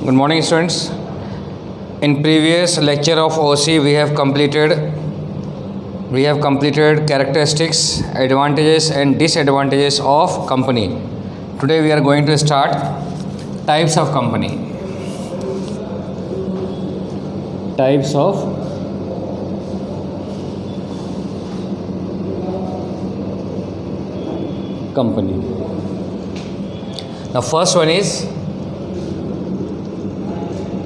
Good morning, students. In previous lecture of OC, we have completed characteristics, advantages and disadvantages of company. Today we are going to start types of company. Types of company. The first one is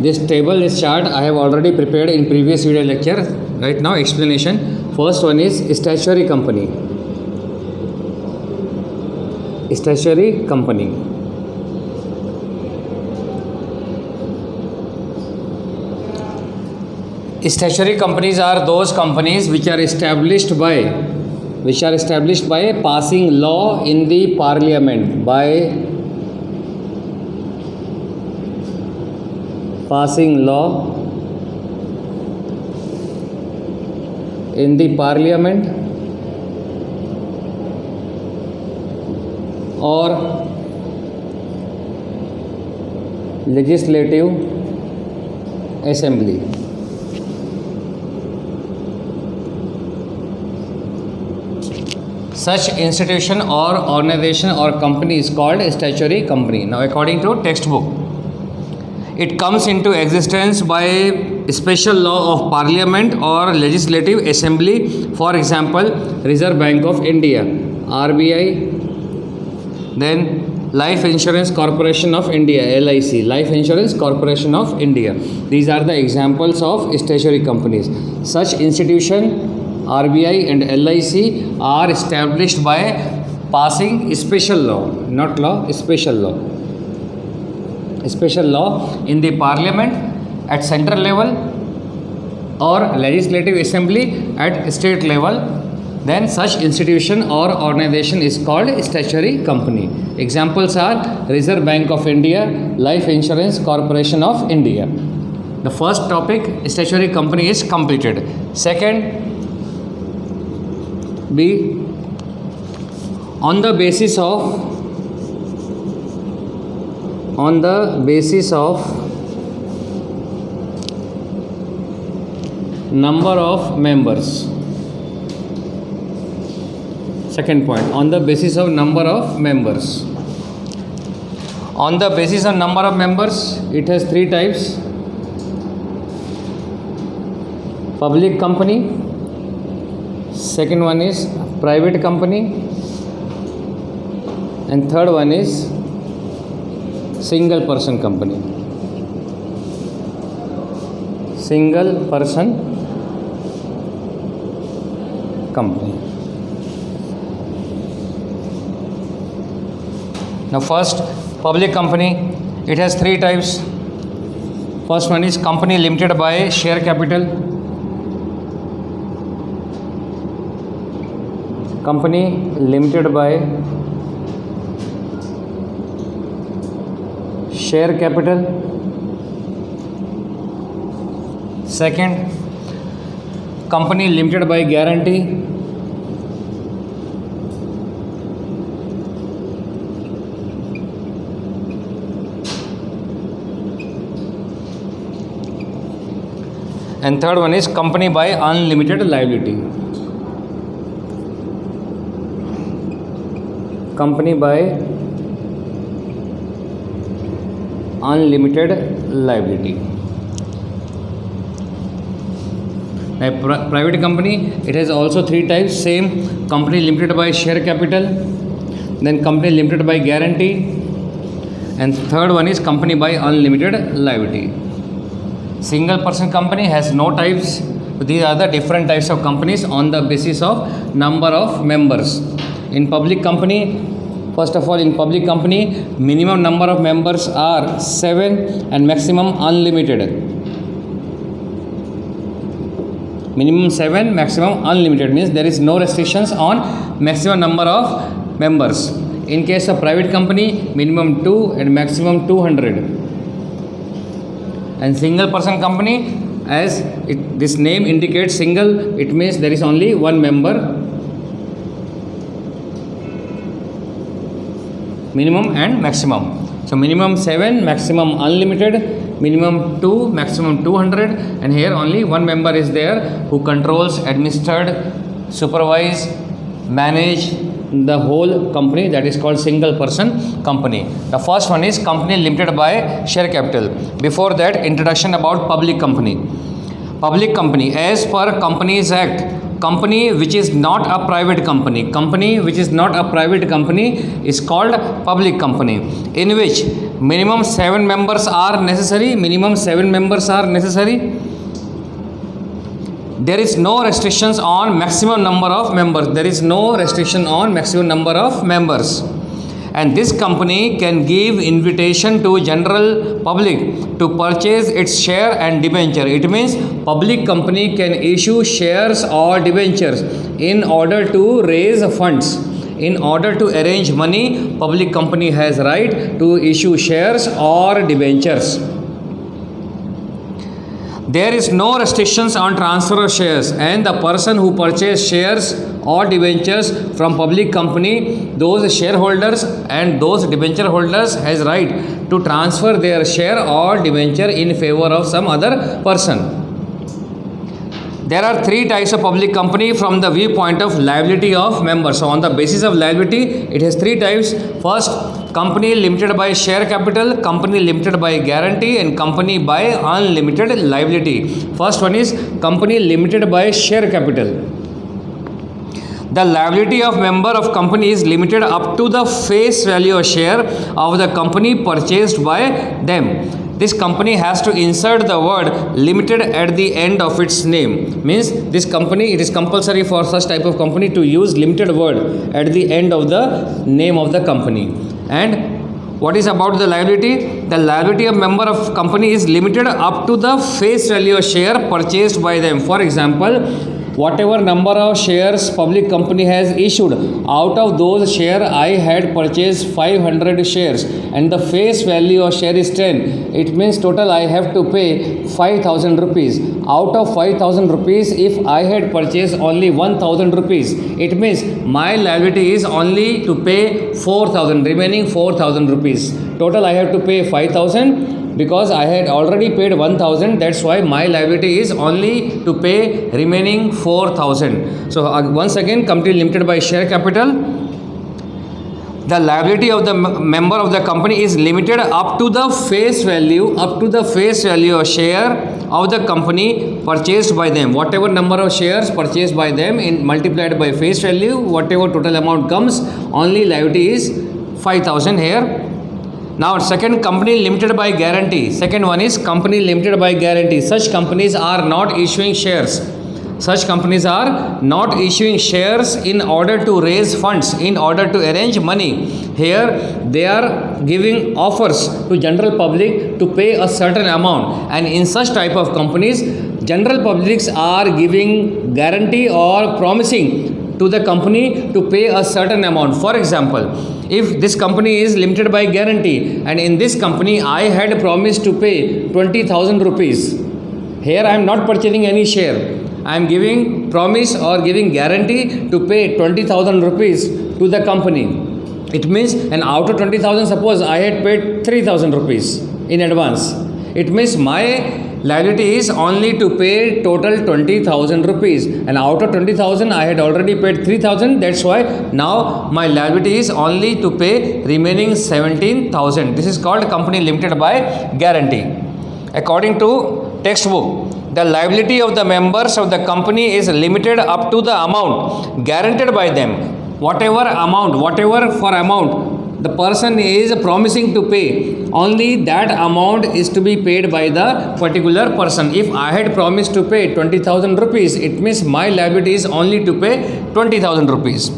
this table, this chart I have already prepared in previous video lecture. Right now explanation. First one is stationery company. Stationery company. Stationery companies are those companies which are established by passing law in the parliament, passing law in the parliament or legislative assembly. Such institution or organization or company is called statutory company. Now, according to textbook, it comes into existence by special law of parliament or legislative assembly. For example, Reserve Bank of India, RBI, then Life Insurance Corporation of India, LIC, Life Insurance Corporation of India. These are the examples of statutory companies. Such institution, RBI and LIC, are established by passing special law, not law, special law. Special law in the parliament at central level or legislative assembly at state level. Then such institution or organization is called statutory company. Examples are Reserve Bank of India, Life Insurance Corporation of India. The first topic, statutory company, is completed. Second, B, on the basis of number of members. Second point, on the basis of number of members. On the basis of number of members, it has three types: public company, second one is private company, and third one is single person company. Single person company. Now first, public company, it has three types. First one is company limited by share capital. Company limited by share capital. Second, company limited by guarantee. And third one is company by unlimited liability. Company by unlimited liability. A private company, it has also three types. Same, company limited by share capital, then company limited by guarantee, and third one is company by unlimited liability. Single person company has no types. These are the different types of companies on the basis of number of members. In public company, first of all, in public company, minimum number of members are 7 and maximum unlimited. Minimum 7, maximum unlimited, means there is no restrictions on maximum number of members. In case of private company, minimum 2 and maximum 200. And single person company, as this name indicates single, it means there is only one member. Minimum and maximum. So minimum 7, maximum unlimited, minimum 2, maximum 200, and here only one member is there who controls, administered, supervise, manage the whole company, that is called single person company. The first one is company limited by share capital. Before that, introduction about public company. Public company, as per Companies Act, company which is not a private company, company which is not a private company is called public company, in which minimum 7 members are necessary, minimum 7 members are necessary. There is no restrictions on maximum number of members, there is no restriction on maximum number of members. And this company can give invitation to general public to purchase its share and debenture. It means public company can issue shares or debentures in order to raise funds. In order to arrange money, public company has right to issue shares or debentures. There is no restrictions on transfer of shares, and the person who purchase shares or debentures from public company, those shareholders and those debenture holders has right to transfer their share or debenture in favor of some other person. There are 3 types of public company from the viewpoint of liability of members. So on the basis of liability, it has 3 types. First, company limited by share capital, company limited by guarantee, and company by unlimited liability. First one is company limited by share capital. The liability of member of company is limited up to the face value of share of the company purchased by them. This company has to insert the word limited at the end of its name. Means this company, it is compulsory for such type of company to use limited word at the end of the name of the company. And what is about the liability? The liability of member of company is limited up to the face value of share purchased by them. For example, whatever number of shares public company has issued, out of those share I had purchased 500 shares and the face value of share is 10. It means total I have to pay 5,000 rupees. Out of 5,000 rupees, if I had purchased only 1,000 rupees, it means my liability is only to pay 4,000, remaining 4,000 rupees. Total I have to pay 5,000. Because I had already paid 1,000, that's why my liability is only to pay remaining 4,000. So once again, company limited by share capital. The liability of the member of the company is limited up to the face value, of share of the company purchased by them. Whatever number of shares purchased by them in multiplied by face value, whatever total amount comes, only liability is 5,000 here. Now second, company limited by guarantee. Second one is company limited by guarantee. Such companies are not issuing shares. Such companies are not issuing shares in order to raise funds, in order to arrange money. Here they are giving offers to general public to pay a certain amount, and in such type of companies, general publics are giving guarantee or promising to the company to pay a certain amount. For example, if this company is limited by guarantee and in this company I had promised to pay 20,000 rupees, here I am not purchasing any share. I am giving promise or giving guarantee to pay 20,000 rupees to the company. It means, and out of 20,000, suppose I had paid 3,000 rupees in advance. It means my liability is only to pay total 20,000 rupees, and out of 20,000 I had already paid 3,000. That's why now my liability is only to pay remaining 17,000. This is called company limited by guarantee. According to textbook, the liability of the members of the company is limited up to the amount guaranteed by them. Whatever amount the person is promising to pay, only that amount is to be paid by the particular person. If I had promised to pay 20,000 rupees, it means my liability is only to pay 20,000 rupees.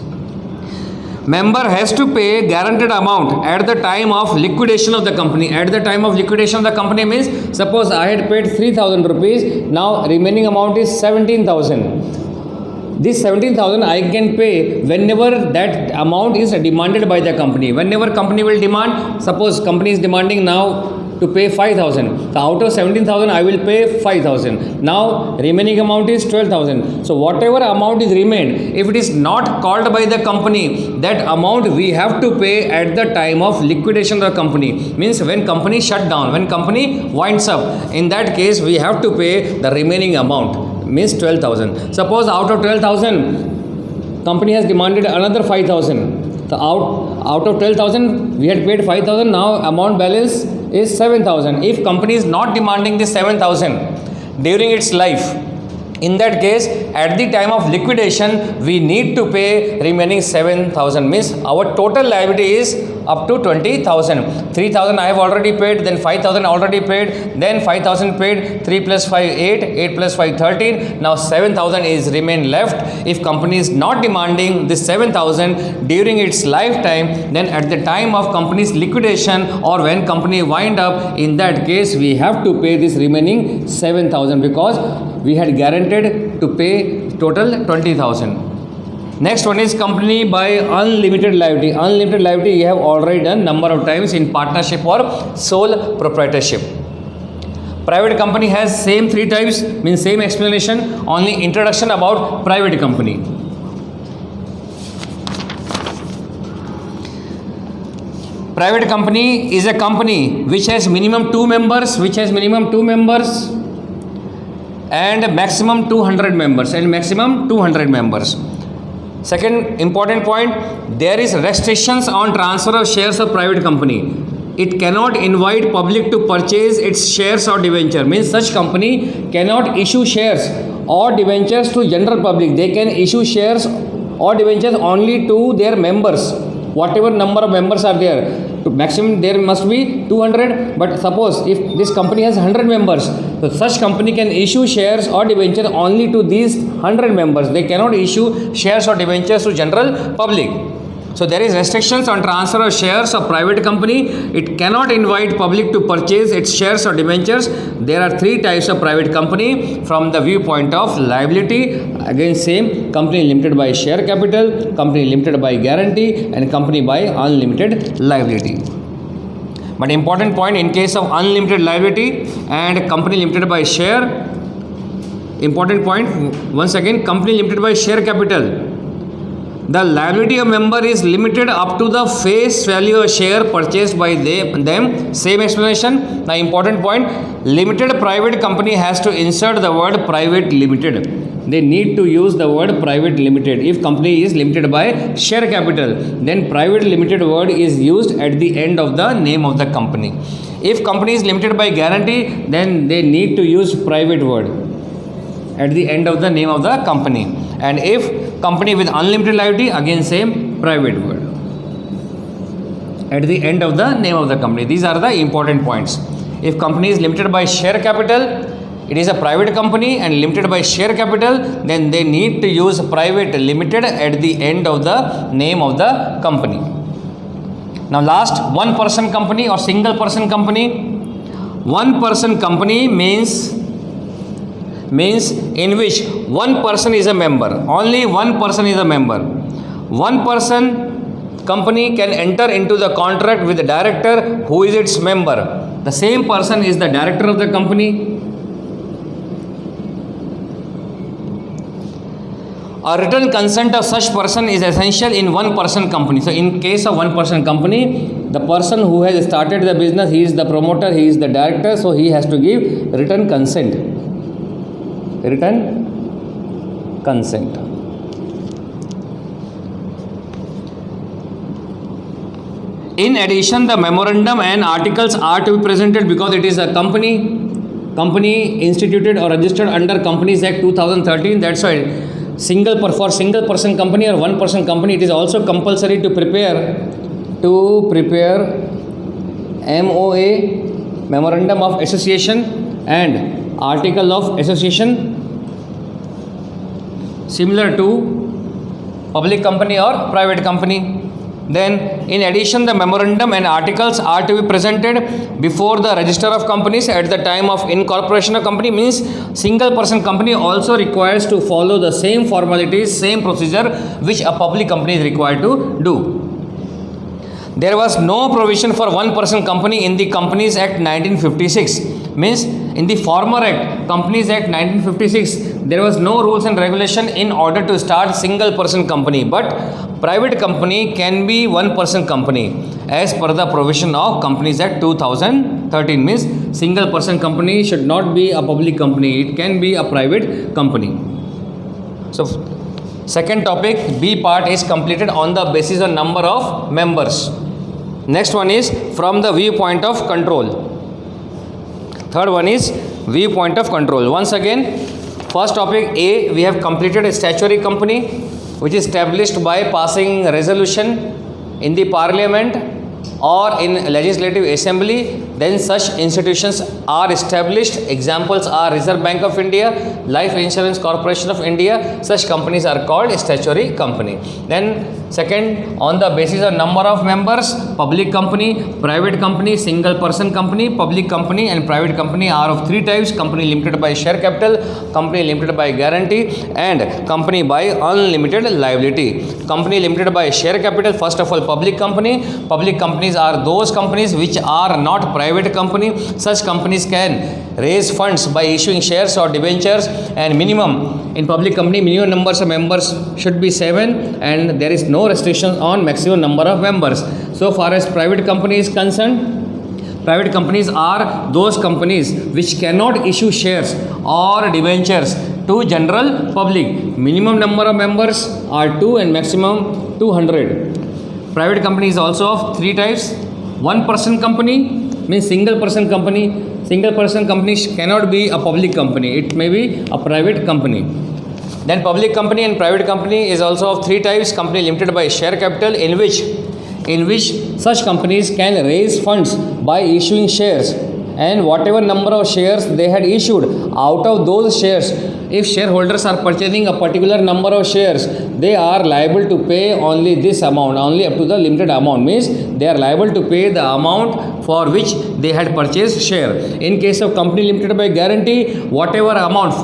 Member has to pay guaranteed amount at the time of liquidation of the company. At the time of liquidation of the company means, suppose I had paid 3,000 rupees, now remaining amount is 17,000. This 17,000 I can pay whenever that amount is demanded by the company. Whenever company will demand, suppose company is demanding now to pay 5,000. So out of 17,000 I will pay 5,000. Now remaining amount is 12,000. So whatever amount is remained, if it is not called by the company, that amount we have to pay at the time of liquidation of the company. Means when company shut down, when company winds up, in that case we have to pay the remaining amount, means 12,000. Suppose out of 12,000, company has demanded another 5,000. So out of 12,000 we had paid 5,000. Now amount balance is 7,000. If company is not demanding this 7,000 during its life, in that case at the time of liquidation we need to pay remaining 7,000. Means our total liability is up to 20,000. 3,000 I have already paid, then 5,000 already paid, then 5,000 paid, 3 plus 5 8, 8 plus 5 13. Now 7,000 is remain left. If company is not demanding this 7,000 during its lifetime, then at the time of company's liquidation or when company wind up, in that case we have to pay this remaining 7,000 because we had guaranteed to pay total 20,000. Next one is company by unlimited liability. Unlimited liability you have already done number of times in partnership or sole proprietorship. Private company has same 3 types, means same explanation, only introduction about private company. Private company is a company which has minimum 2 members, and maximum 200 members. Second important point, there is restrictions on transfer of shares of private company. It cannot invite public to purchase its shares or debenture. Means such company cannot issue shares or debentures to general public. They can issue shares or debentures only to their members. Whatever number of members are there, maximum there must be 200, but suppose if this company has 100 members, so such company can issue shares or debentures only to these 100 members. They cannot issue shares or debentures to general public. So there is restrictions on transfer of shares of private company. It cannot invite public to purchase its shares or debentures. There are 3 types of private company from the viewpoint of liability. Again same, company limited by share capital, company limited by guarantee, and company by unlimited liability. But important point, in case of unlimited liability and company limited by share, important point once again, company limited by share capital, the liability of member is limited up to the face value of share purchased by them. Same explanation. The important point, limited private company has to insert the word private limited. They need to use the word private limited. If company is limited by share capital, then private limited word is used at the end of the name of the company. If company is limited by guarantee, then they need to use private word at the end of the name of the company. And if company with unlimited liability, again same, private word at the end of the name of the company. These are the important points. If company is limited by share capital, it is a private company and limited by share capital, then they need to use private limited at the end of the name of the company. Now last, one person company or single person company. One person company means in which one person is a member, only one person is a member. One person company can enter into the contract with the director who is its member. The same person is the director of the company. A written consent of such person is essential in one person company. So in case of one person company, the person who has started the business, he is the promoter, he is the director, so he has to give written consent. Written consent. In addition, the memorandum and articles are to be presented because it is a company instituted or registered under Companies Act 2013. That's why for single person company or one person company, it is also compulsory to prepare MOA, memorandum of association, and article of association, similar to public company or private company. Then in addition, the memorandum and articles are to be presented before the register of companies at the time of incorporation of company. Means single person company also requires to follow the same formalities, same procedure which a public company is required to do. There was no provision for one-person company in the Companies Act 1956. Means in the former act, Companies Act 1956, there was no rules and regulation in order to start single-person company. But private company can be one-person company as per the provision of Companies Act 2013. Means single-person company should not be a public company. It can be a private company. So second topic, B part is completed on the basis of number of members. Next one is from the viewpoint of control. Third one is viewpoint of control. Once again, first topic A, we have completed a statutory company which is established by passing resolution in the parliament or in legislative assembly. Then such institutions are established. Examples are Reserve Bank of India, Life Insurance Corporation of India. Such companies are called statutory company. Then second, on the basis of number of members, public company, private company, single person company, public company and private company are of three types: company limited by share capital, company limited by guarantee and company by unlimited liability. Company limited by share capital, first of all, public company. Public companies are those companies which are not private company. Such companies can raise funds by issuing shares or debentures, and minimum in public company minimum numbers of members should be 7 and there is no restriction on maximum number of members. So far as private company is concerned, private companies are those companies which cannot issue shares or debentures to general public. Minimum number of members are 2 and maximum 200. Private company is also of three types. One person company means single person company. Single person company cannot be a public company. It may be a private company. Then public company and private company is also of three types. Company limited by share capital, in which such companies can raise funds by issuing shares, and whatever number of shares they had issued, out of those shares, if shareholders are purchasing a particular number of shares, they are liable to pay only this amount, only up to the limited amount. Means they are liable to pay the amount for which they had purchased share. In case of company limited by guarantee, whatever amount,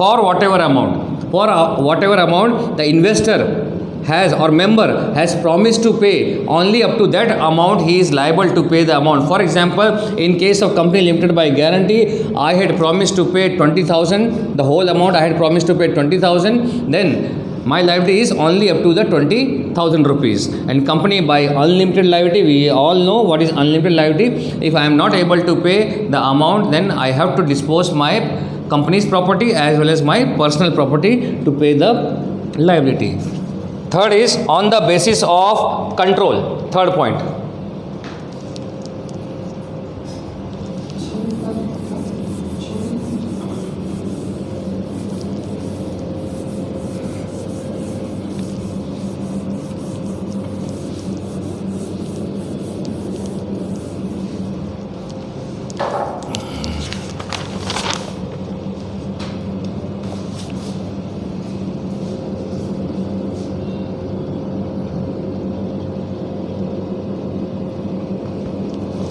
the investor has or member has promised to pay, only up to that amount he is liable to pay the amount. For example, in case of company limited by guarantee, I had promised to pay 20,000, the whole amount I had promised to pay 20,000, then my liability is only up to the 20,000 rupees. And company by unlimited liability, we all know what is unlimited liability. If I am not able to pay the amount, then I have to dispose my company's property as well as my personal property to pay the liability. Third is on the basis of control. Third point.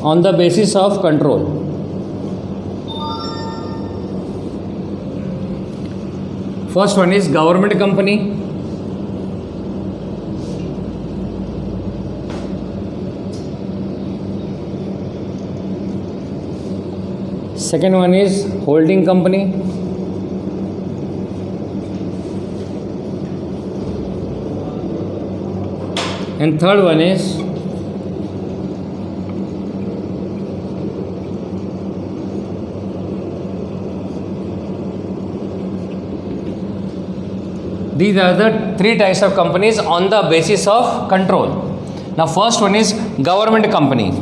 On the basis of control. First one is government company. Second one is holding company. And third one is these are the three types of companies on the basis of control. Now first one is government company.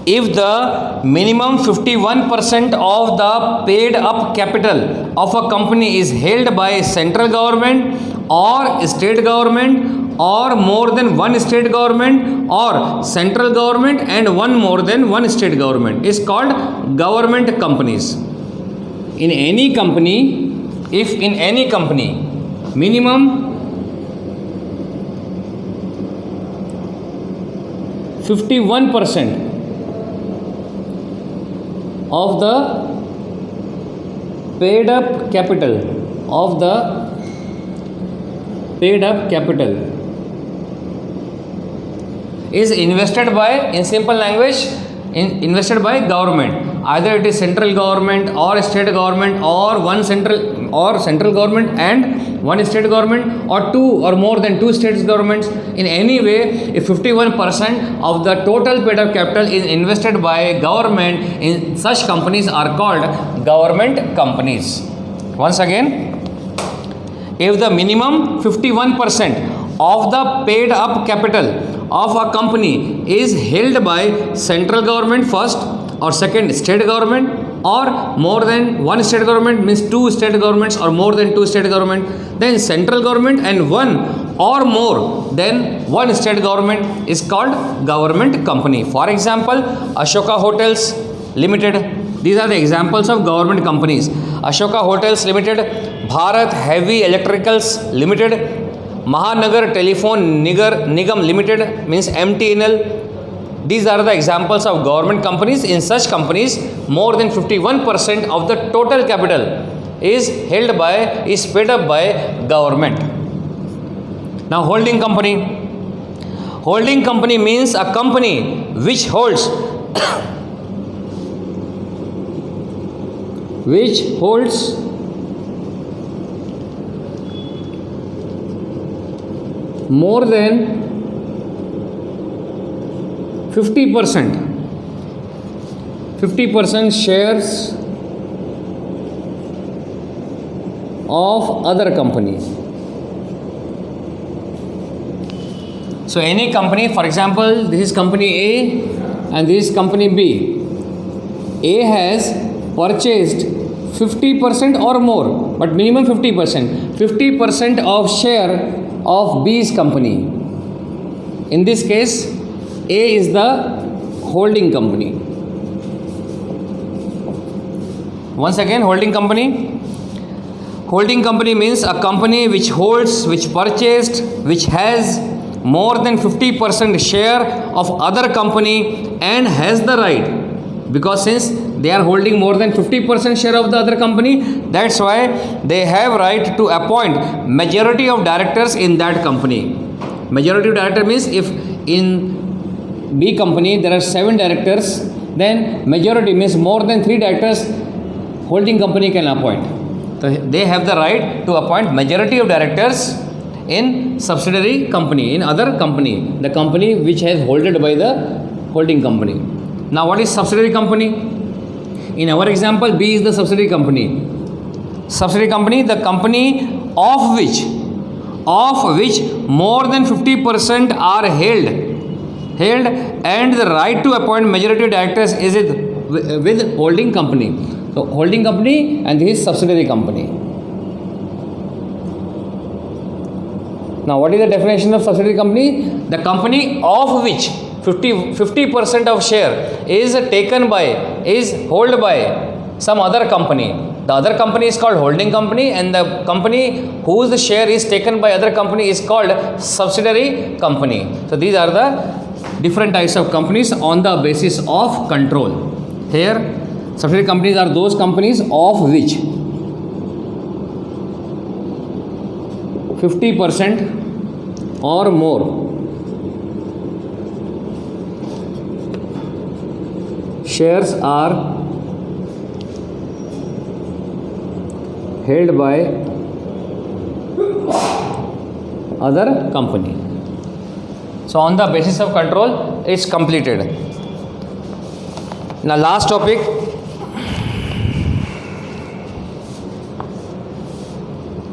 If the minimum 51% of the paid up capital of a company is held by central government or state government or more than one state government or central government and one more than one state government, is called government companies. In any company, if in any company minimum 51% of the paid up capital of the paid up capital is invested by, in simple language, invested by government. Either it is central government or state government, or central government and one state government, or two or more than two states governments. In any way, if 51% of the total paid up capital is invested by government, in such companies are called government companies. Once again, if the minimum 51% of the paid up capital of a company is held by central government first, or second state government, or more than one state government, means two state governments or more than two state government, then central government and one or more than one state government is called government company. For example, Ashoka Hotels Limited. These are the examples of government companies. Ashoka Hotels Limited, Bharat Heavy Electricals Limited, Mahanagar Telephone Nigam Limited, means MTNL. These are the examples of government companies. In such companies, more than 51% of the total capital is paid up by government. Now, holding company. Holding company means a company which holds more than 50% shares of other company. So any company, for example, this is company A and this is company B. A has purchased 50% or more, but minimum 50%. 50% of share of B's company. In this case, A is the holding company. Once again, holding company. Holding company means a company which holds, which purchased, which has more than 50% share of other company and has the right, because since they are holding more than 50% share of the other company, that's why they have right to appoint majority of directors in that company. Majority of director means if in B company there are 7 directors, then majority means more than 3 directors holding company can appoint. So they have the right to appoint majority of directors in subsidiary company, in other company, the company which has holded by the holding company. Now, what is subsidiary company? In our example, B is the subsidiary company. Subsidiary company, the company of which more than 50% are held, and the right to appoint majority directors is with holding company. So, holding company and this is subsidiary company. Now, what is the definition of subsidiary company? The company of which 50% of share is held by some other company. The other company is called holding company, and the company whose share is taken by other company is called subsidiary company. So, these are the different types of companies on the basis of control. Here, subsidiary companies are those companies of which 50% or more shares are held by other company. So on the basis of control, it's completed. Now last topic.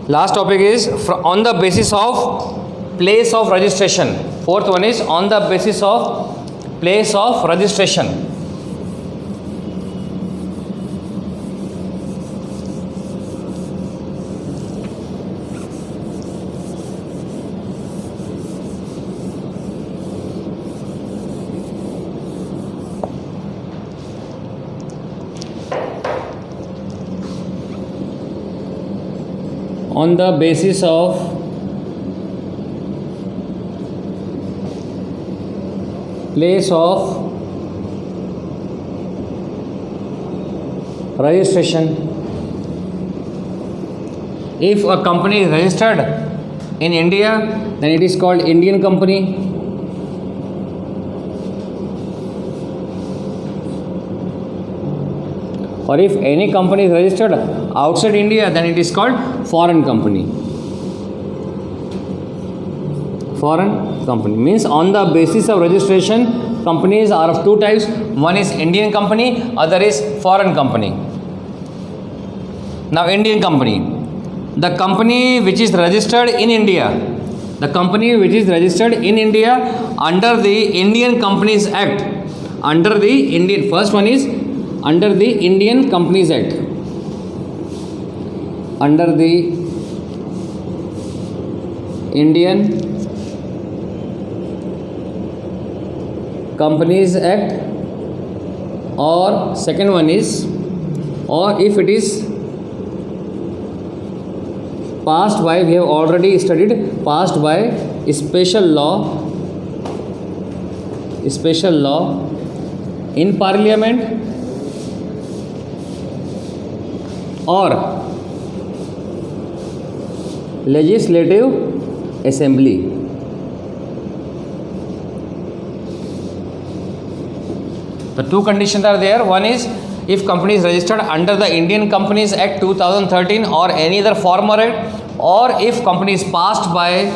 Last topic is on the basis of place of registration. Fourth one is on the basis of place of registration. On the basis of place of registration. If a company is registered in India, then it is called Indian company. Or if any company is registered outside India, then it is called foreign company. Foreign company means on the basis of registration, companies are of two types. One is Indian company, other is foreign company. Now Indian company, the company which is registered in India, the company which is registered in India under the Indian Companies Act, under the Indian, first one is under the Indian Companies Act, under the Indian Companies Act, or second one is, or if it is passed by, we have already studied, passed by special law in Parliament or Legislative Assembly. The two conditions are there. One is if company is registered under the Indian Companies Act 2013 or any other former act, or if company is passed by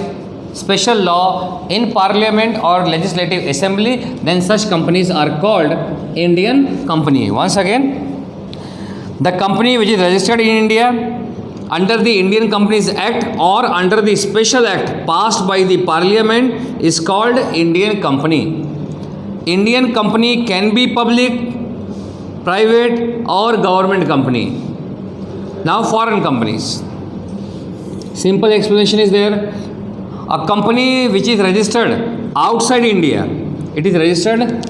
special law in Parliament or Legislative Assembly, then such companies are called Indian company. Once again, the company which is registered in India under the Indian Companies Act or under the special act passed by the Parliament is called Indian company. Indian company can be public, private or government company. Now foreign companies. Simple explanation is there. A company which is registered outside India, it is registered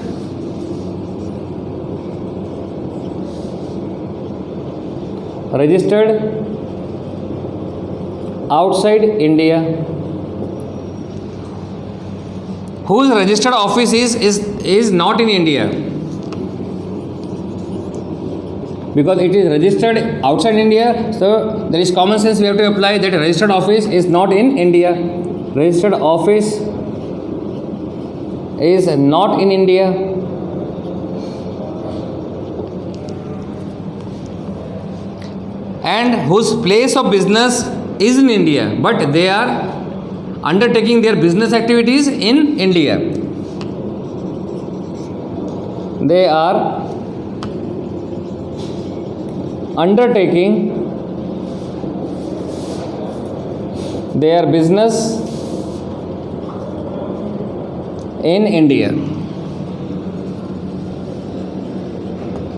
outside India, whose registered office is not in India, because it is registered outside India, so there is common sense we have to apply that registered office is not in India. Registered office is not in India. And whose place of business is in India, but they are undertaking their business activities in India. They are undertaking their business in India.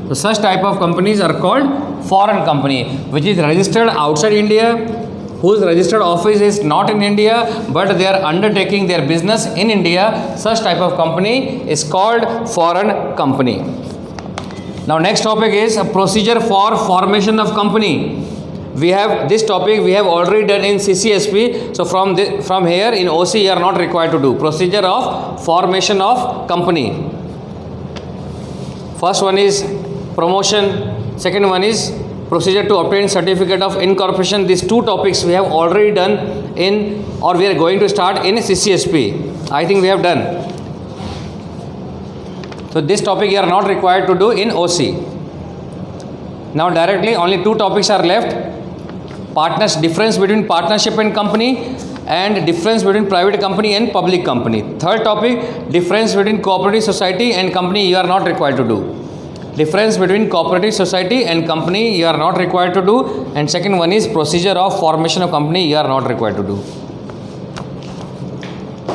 So such type of companies are called foreign company, which is registered outside India, whose registered office is not in India, but they are undertaking their business in India. Such type of company is called foreign company. Now next topic is a procedure for formation of company. We have this topic we have already done in CCSP. So from here in OC you are not required to do procedure of formation of company. First one is promotion, second one is procedure to obtain certificate of incorporation. These two topics we have already done in, or we are going to start in CCSP. I think we have done. So this topic you are not required to do in OC. Now directly only two topics are left. Partners, difference between partnership and company, and difference between private company and public company. Third topic, difference between cooperative society and company you are not required to do. Difference between cooperative society and company you are not required to do. And second one is procedure of formation of company you are not required to do.